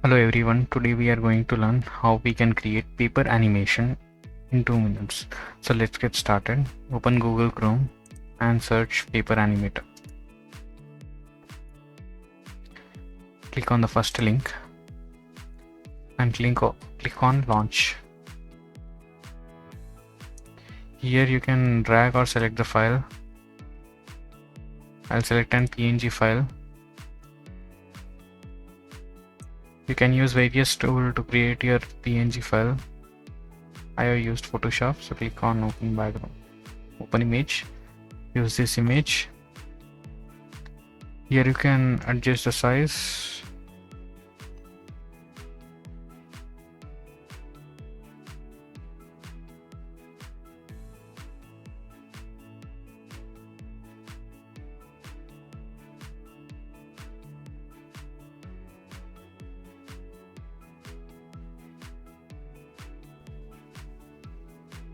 Hello everyone, today we are going to learn how we can create paper animation in 2 minutes. So let's get started. Open Google Chrome and search paper animator. Click on the first link and click on launch. Here you can drag or select the file. I'll select an PNG file. You can use various tools to create your PNG file. I have used Photoshop, so click on open background, open image, use this image. Here you can adjust the size.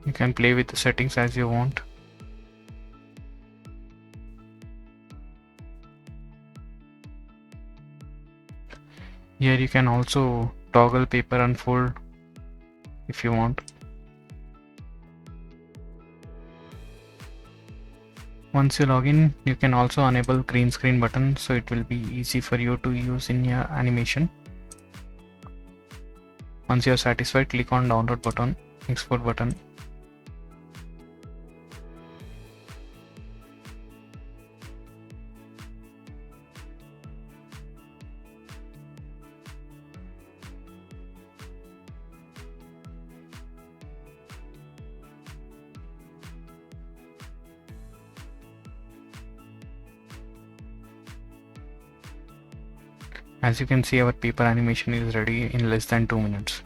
You can play with the settings as you want. Here you can also toggle paper unfold if you want. Once you log in, you can also enable green screen button, so it will be easy for you to use in your animation. Once you are satisfied, click on download button, export button. As you can see, our paper animation is ready in less than 2 minutes.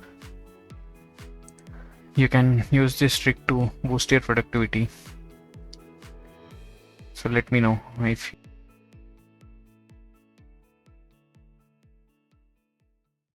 You can use this trick to boost your productivity. So let me know if